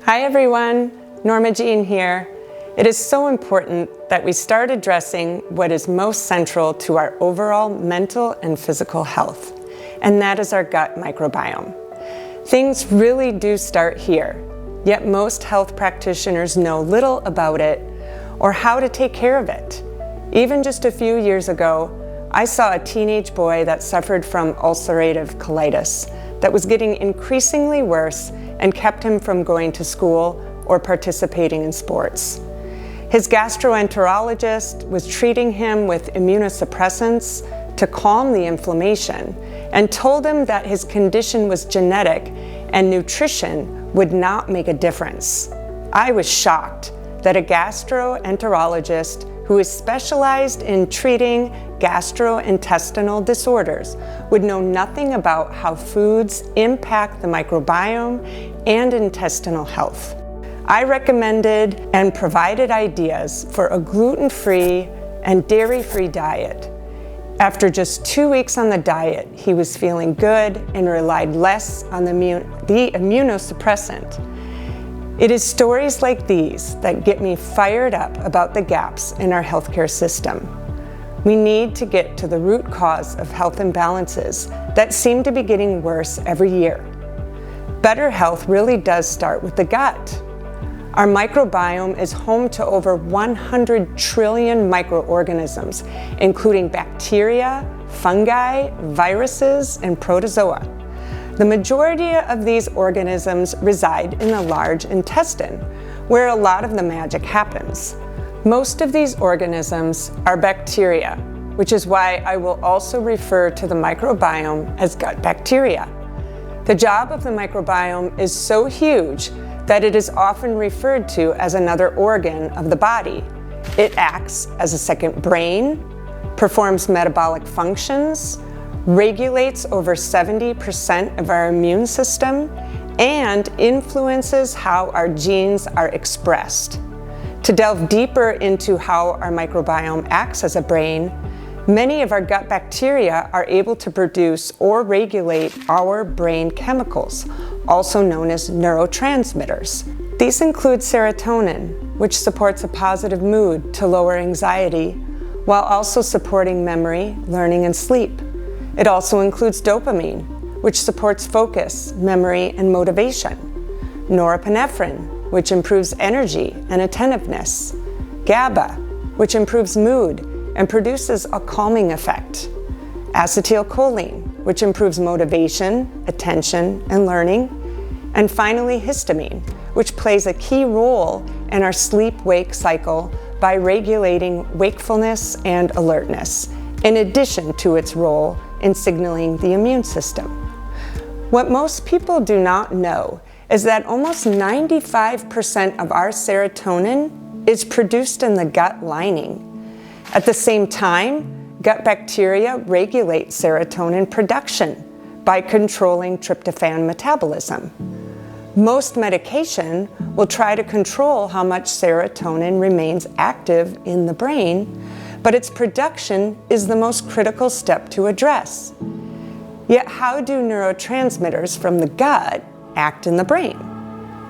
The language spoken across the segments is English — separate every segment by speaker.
Speaker 1: Hi everyone, Norma Jean here. It is so important that we start addressing what is most central to our overall mental and physical health, and that is our gut microbiome. Things really do start here, yet most health practitioners know little about it or how to take care of it. Even just a few years ago, I saw a teenage boy that suffered from ulcerative colitis that was getting increasingly worse and kept him from going to school or participating in sports. His gastroenterologist was treating him with immunosuppressants to calm the inflammation and told him that his condition was genetic and nutrition would not make a difference. I was shocked that a gastroenterologist who is specialized in treating gastrointestinal disorders would know nothing about how foods impact the microbiome and intestinal health. I recommended and provided ideas for a gluten-free and dairy-free diet. After just 2 weeks on the diet, he was feeling good and relied less on the immunosuppressant. It is stories like these that get me fired up about the gaps in our healthcare system. We need to get to the root cause of health imbalances that seem to be getting worse every year. Better health really does start with the gut. Our microbiome is home to over 100 trillion microorganisms, including bacteria, fungi, viruses, and protozoa. The majority of these organisms reside in the large intestine, where a lot of the magic happens. Most of these organisms are bacteria, which is why I will also refer to the microbiome as gut bacteria. The job of the microbiome is so huge that it is often referred to as another organ of the body. It acts as a second brain, performs metabolic functions, regulates over 70% of our immune system, and influences how our genes are expressed. To delve deeper into how our microbiome acts as a brain, many of our gut bacteria are able to produce or regulate our brain chemicals, also known as neurotransmitters. These include serotonin, which supports a positive mood to lower anxiety, while also supporting memory, learning, and sleep. It also includes dopamine, which supports focus, memory, and motivation. Norepinephrine, which improves energy and attentiveness. GABA, which improves mood and produces a calming effect. Acetylcholine, which improves motivation, attention, and learning. And finally, histamine, which plays a key role in our sleep-wake cycle by regulating wakefulness and alertness, in addition to its role in signaling the immune system. What most people do not know is that almost 95% of our serotonin is produced in the gut lining. At the same time, gut bacteria regulate serotonin production by controlling tryptophan metabolism. Most medication will try to control how much serotonin remains active in the brain, but its production is the most critical step to address. Yet how do neurotransmitters from the gut act in the brain?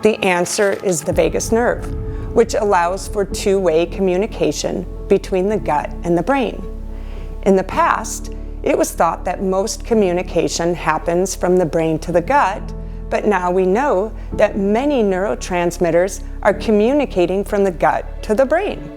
Speaker 1: The answer is the vagus nerve, which allows for two-way communication between the gut and the brain. In the past, it was thought that most communication happens from the brain to the gut, but now we know that many neurotransmitters are communicating from the gut to the brain.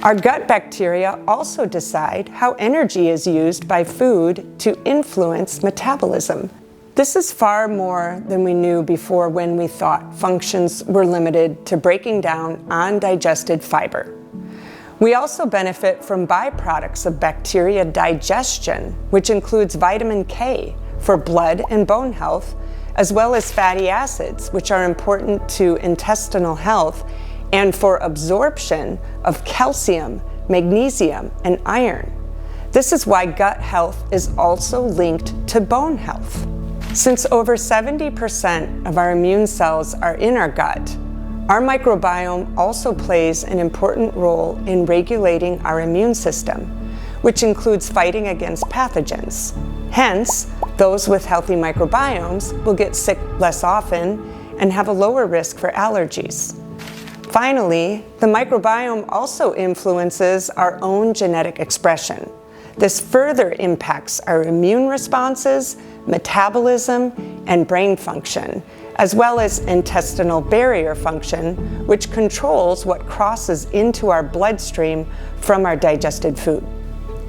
Speaker 1: Our gut bacteria also decide how energy is used by food to influence metabolism. This is far more than we knew before, when we thought functions were limited to breaking down undigested fiber. We also benefit from byproducts of bacteria digestion, which includes vitamin K for blood and bone health, as well as fatty acids, which are important to intestinal health and for absorption of calcium, magnesium, and iron. This is why gut health is also linked to bone health. Since over 70% of our immune cells are in our gut, our microbiome also plays an important role in regulating our immune system, which includes fighting against pathogens. Hence, those with healthy microbiomes will get sick less often and have a lower risk for allergies. Finally, the microbiome also influences our own genetic expression. This further impacts our immune responses, metabolism, and brain function, as well as intestinal barrier function, which controls what crosses into our bloodstream from our digested food.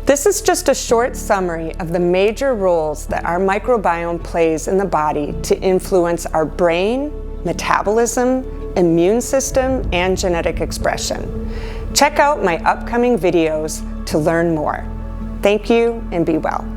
Speaker 1: This is just a short summary of the major roles that our microbiome plays in the body to influence our brain, metabolism, immune system, and genetic expression. Check out my upcoming videos to learn more. Thank you and be well.